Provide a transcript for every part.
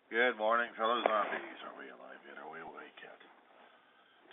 Good morning, fellow zombies. Are we alive yet? Are we awake yet?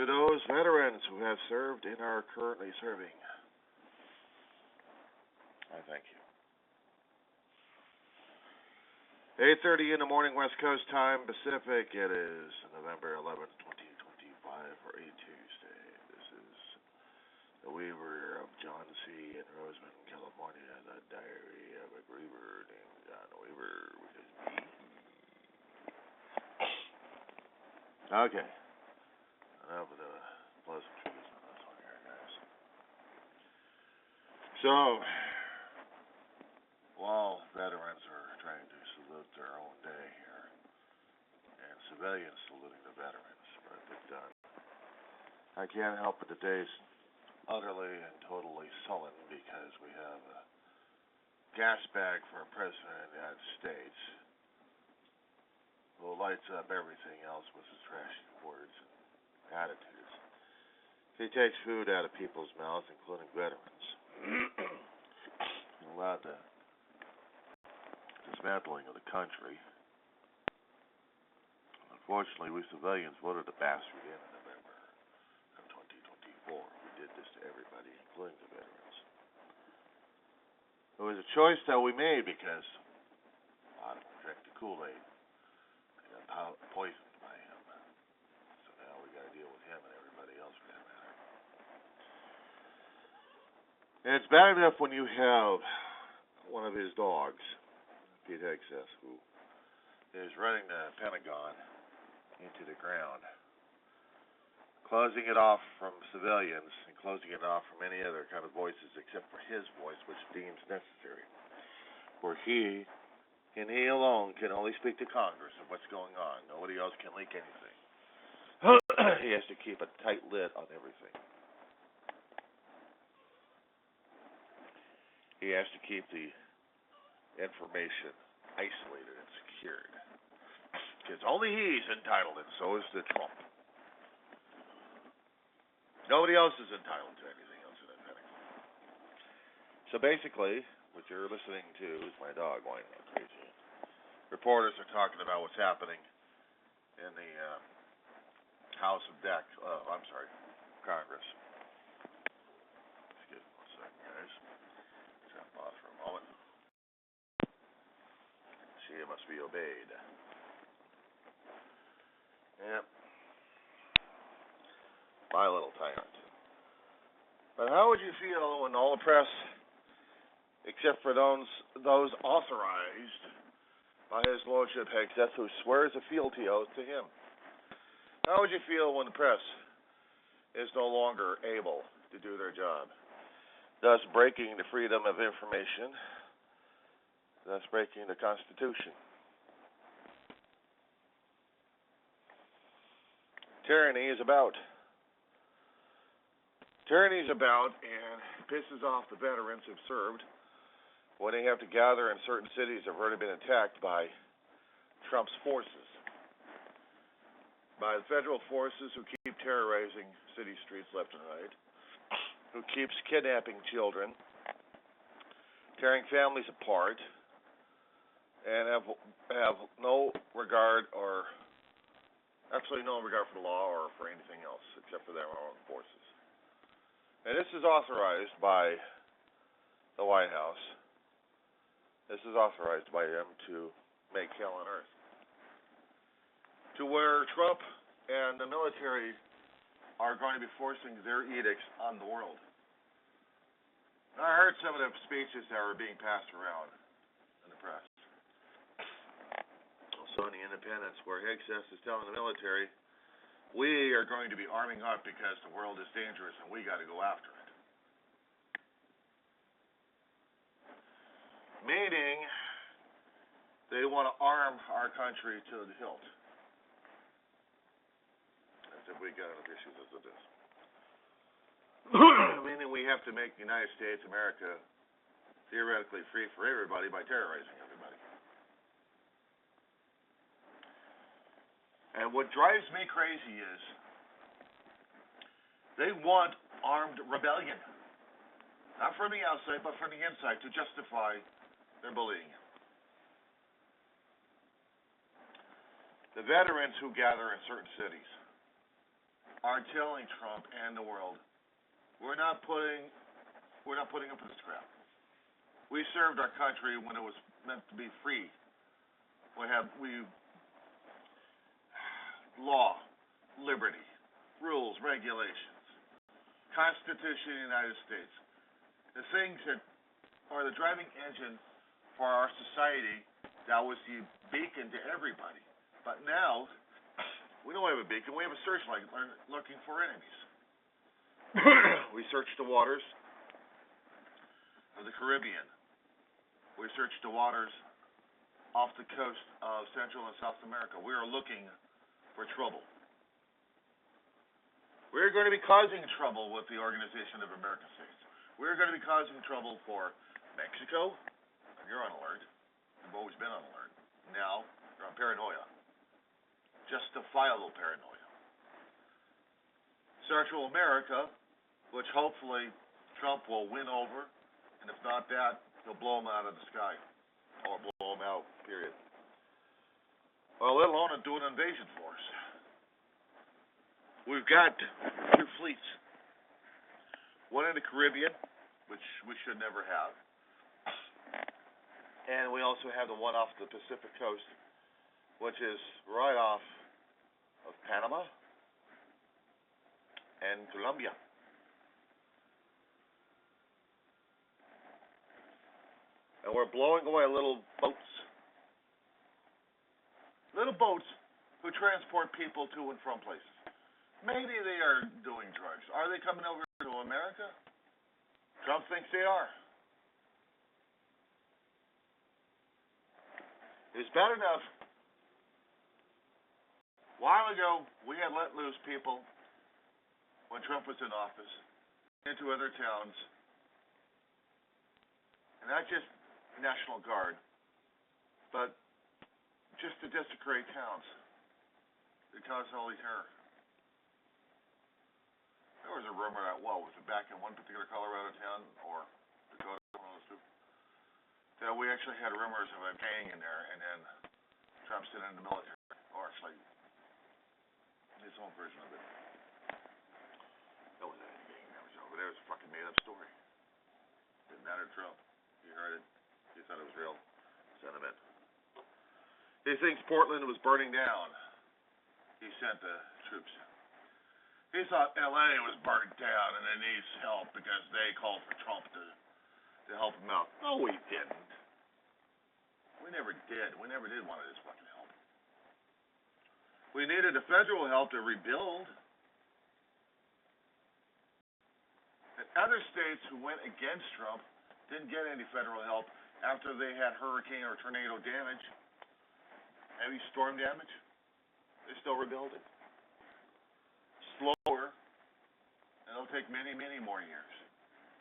To those veterans who have served and are currently serving, I thank you. 8:30 in the morning, West Coast time, Pacific. It is November 11th, 2025, for a Tuesday. This is the Weaver of John C. in Roseman, California, the Diary of a Griever named John Weaver with his B. Okay. Enough of the pleasantries on this one here, guys. So, while veterans are trying to salute their own day here, and civilians saluting the veterans for a bit done, I can't help but today's utterly and totally sullen because we have a gas bag for a president of the United States who lights up everything else with his trashy words and attitudes. He takes food out of people's mouths, including veterans, and allowed the dismantling of the country. Unfortunately, we civilians voted the bastard in November of 2024. We did this to everybody, including the veterans. It was a choice that we made because I don't drink the Kool-Aid. Poisoned by him. So now we got to deal with him and everybody else for that matter. And it's bad enough when you have one of his dogs, Pete Hegseth, who is running the Pentagon into the ground, closing it off from civilians and closing it off from any other kind of voices except for his voice, which deems necessary. For he and he alone can only speak to Congress of what's going on. Nobody else can leak anything. He has to keep a tight lid on everything. He has to keep the information isolated and secured. Because only he's entitled, and so is the Trump. Nobody else is entitled to anything else in that Pentagon. So basically, what you're listening to is my dog whining like crazy. Reporters are talking about what's happening in the House of Congress. Excuse me one second, guys. Jump off for a moment. She must be obeyed. Yep. My little tyrant. But how would you feel when all the press, except for those authorized by his lordship Hegseth, who swears a fealty oath to him? How would you feel when the press is no longer able to do their job, thus breaking the freedom of information, thus breaking the Constitution? Tyranny is about. Tyranny is about and pisses off the veterans who've served when they have to gather in certain cities that have already been attacked by Trump's forces, by the federal forces who keep terrorizing city streets left and right, who keeps kidnapping children, tearing families apart, and have no regard or absolutely no regard for the law or for anything else except for their own forces. And this is authorized by the White House. This is authorized by them to make hell on earth. To where Trump and the military are going to be forcing their edicts on the world. Now, I heard some of the speeches that were being passed around in the press. Also in the Independence, where Hegseth is telling the military, we are going to be arming up because the world is dangerous and we got to go after it. Meaning, they want to arm our country to the hilt. As if we got enough issues as it is. Meaning we have to make the United States, America, theoretically free for everybody by terrorizing everybody. And what drives me crazy is they want armed rebellion. Not from the outside, but from the inside to justify their bullying. The veterans who gather in certain cities are telling Trump and the world, we're not putting up with this crap. We served our country when it was meant to be free. We law, liberty, rules, regulations, Constitution of the United States. The things that are the driving engine for our society, that was the beacon to everybody. But now, we don't have a beacon, we have a searchlight looking for enemies. We search the waters of the Caribbean. We search the waters off the coast of Central and South America. We are looking for trouble. We're going to be causing trouble with the Organization of American States. We're going to be causing trouble for Mexico. You're on alert. You've always been on alert. Now, you're on paranoia. Justifiable paranoia. Central America, which hopefully Trump will win over, and if not that, he'll blow them out of the sky. Or blow them out, period. Well, let alone do an invasion force. We've got two fleets. One in the Caribbean, which we should never have. And we also have the one off the Pacific coast, which is right off of Panama and Colombia. And we're blowing away little boats who transport people to and from places. Maybe they are doing drugs. Are they coming over to America? Trump thinks they are. It's bad enough. A while ago, we had let loose people when Trump was in office into other towns. And not just National Guard, but just to desecrate towns. They cause holy terror. There was a rumor that, was it back in one particular Colorado town or Dakota, one of those two, that we actually had rumors of a gang in there, and then Trump's in the military, or actually his own version of it. That was a gang, but that was a fucking made up story. Didn't matter to Trump. He heard it. He thought it was real sentiment. He thinks Portland was burning down. He sent the troops. He thought LA was burnt down and it needs help because they called for Trump to help him out. No, we didn't. We never did. We never did want his fucking help. We needed the federal help to rebuild. And other states who went against Trump didn't get any federal help after they had hurricane or tornado damage. Heavy storm damage. They're still rebuilding. Slower. And it'll take many, many more years.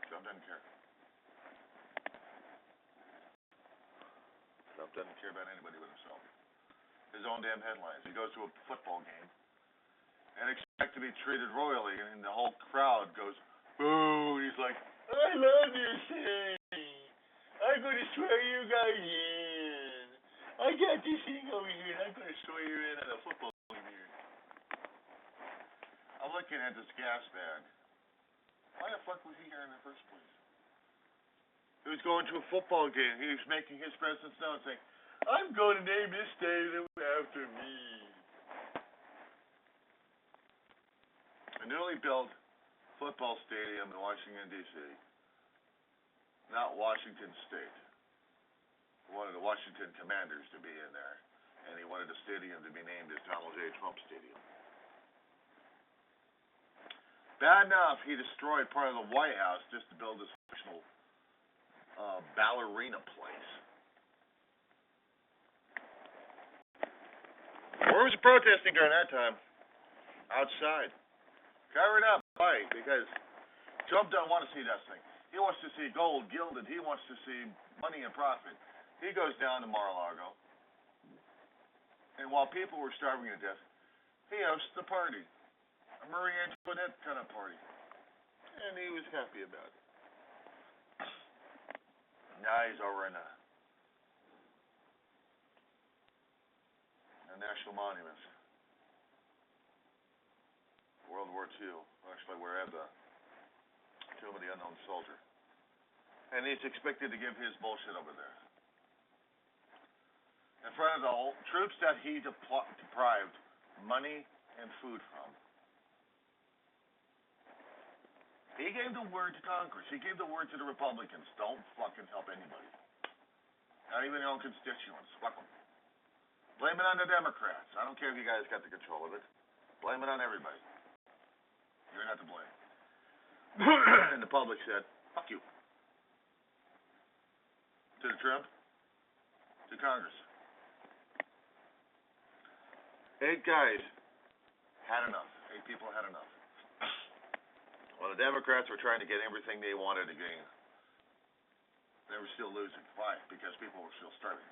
Trump doesn't care. Trump doesn't care about anybody but himself. His own damn headlines. He goes to a football game and expects to be treated royally, and the whole crowd goes, boo! He's like, I love your city. I'm going to swear you guys in. I got this thing over here, and I'm going to swear you in at a football game here. I'm looking at this gas bag. Why the fuck was he here in the first place? He was going to a football game. He was making his presence known, saying, I'm going to name this stadium after me. A newly built football stadium in Washington, D.C. Not Washington State. He wanted the Washington Commanders to be in there, and he wanted the stadium to be named as Donald J. Trump Stadium. Bad enough, he destroyed part of the White House just to build this fictional ballerina place. Where was the protesting during that time? Outside. Covered up. Why? Because Trump doesn't want to see that thing. He wants to see gold gilded. He wants to see money and profit. He goes down to Mar-a-Lago, and while people were starving to death, he hosts the party. A Marie Antoinette kind of party. And he was happy about it. Now he's over in the National national monuments. World War II, actually where I had the Tomb of the Unknown Soldier. And he's expected to give his bullshit over there. In front of the troops that he deprived money and food from. He gave the word to Congress. He gave the word to the Republicans. Don't fucking help anybody. Not even your own constituents. Fuck them. Blame it on the Democrats. I don't care if you guys got the control of it. Blame it on everybody. You're not to blame. And the public said, fuck you. To the Trump, to Congress. 8 guys had enough. 8 people had enough. While the Democrats were trying to get everything they wanted to gain, they were still losing. Why? Because people were still starving.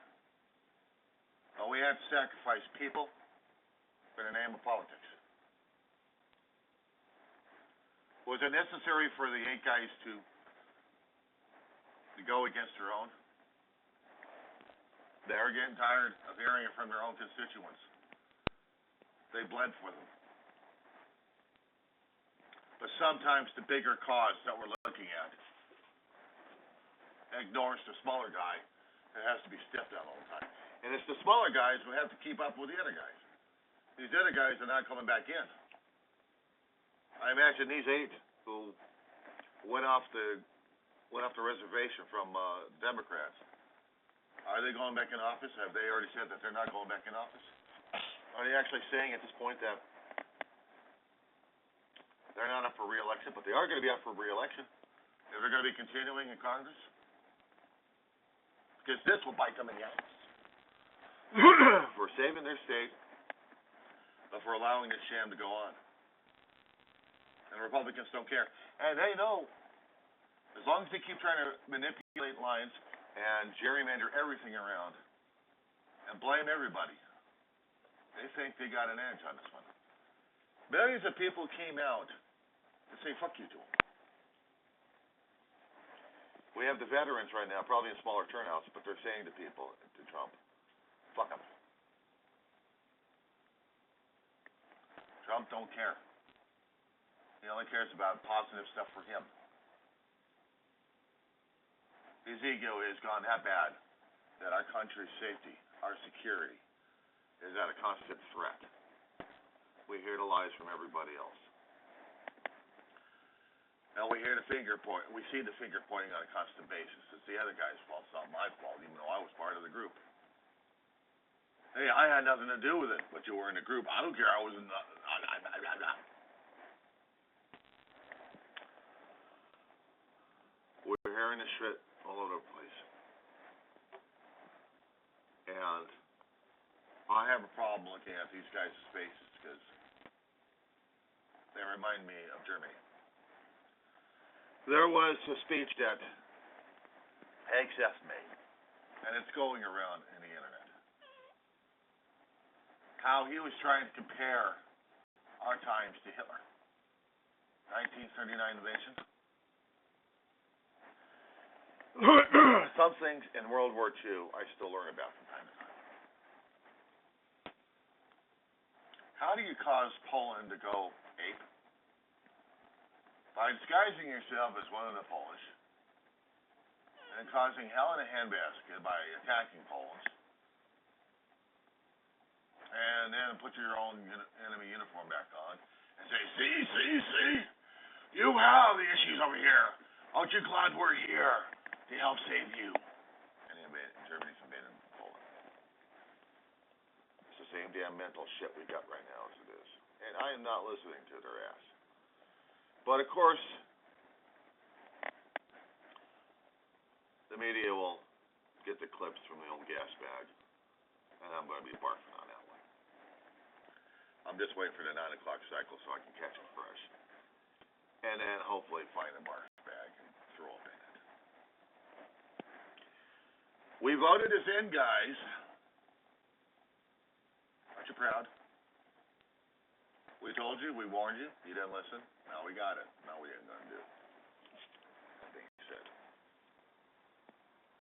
Well, we had to sacrifice people for the name of politics. Was it necessary for the 8 guys to go against their own? They were getting tired of hearing it from their own constituents. They bled for them. But sometimes the bigger cause that we're looking at ignores the smaller guy that has to be stepped on all the time. And it's the smaller guys who have to keep up with the other guys. These other guys are not coming back in. I imagine these 8 who went off the reservation from Democrats. Are they going back in office? Have they already said that they're not going back in office? Are they actually saying at this point that they're not up for re-election, but they are going to be up for re-election? If they're going to be continuing in Congress? Because this will bite them in the ass. For saving their state, but for allowing this sham to go on. And the Republicans don't care. And they know, as long as they keep trying to manipulate lines and gerrymander everything around and blame everybody, they think they got an edge on this one. Millions of people came out to say fuck you to them. We have the veterans right now, probably in smaller turnouts, but they're saying to people, to Trump, fuck them. Trump don't care. He only cares about positive stuff for him. His ego has gone that bad that our country's safety, our security, is at a constant threat. We hear the lies from everybody else. And we hear the finger point. We see the finger pointing on a constant basis. It's the other guy's fault. It's not my fault, even though I was part of the group. Hey, I had nothing to do with it, but you were in the group. I don't care. I was in the... We're hearing this shit all over the place. And I have a problem looking at these guys' faces because they remind me of Germany. There was a speech that Hegseth made, and it's going around in the internet. How he was trying to compare our times to Hitler. 1939 invasion. Some things in World War II I still learn about from time to time. How do you cause Poland to go ape? By disguising yourself as one of the Polish and causing hell in a handbasket by attacking Poles, and then put your own enemy uniform back on and say, see, you have the issues over here. Aren't you glad we're here to help save you? And Germany's invaded Poland. It's the same damn mental shit we got right now as it is. And I am not listening to their ass. But of course, the media will get the clips from the old gas bag, and I'm going to be barfing on that one. I'm just waiting for the 9 o'clock cycle so I can catch it fresh. And then hopefully find a barf bag and throw up in it. We voted us in, guys. Aren't you proud? We told you, we warned you, you didn't listen. Now we got it. Now we ain't going to do it.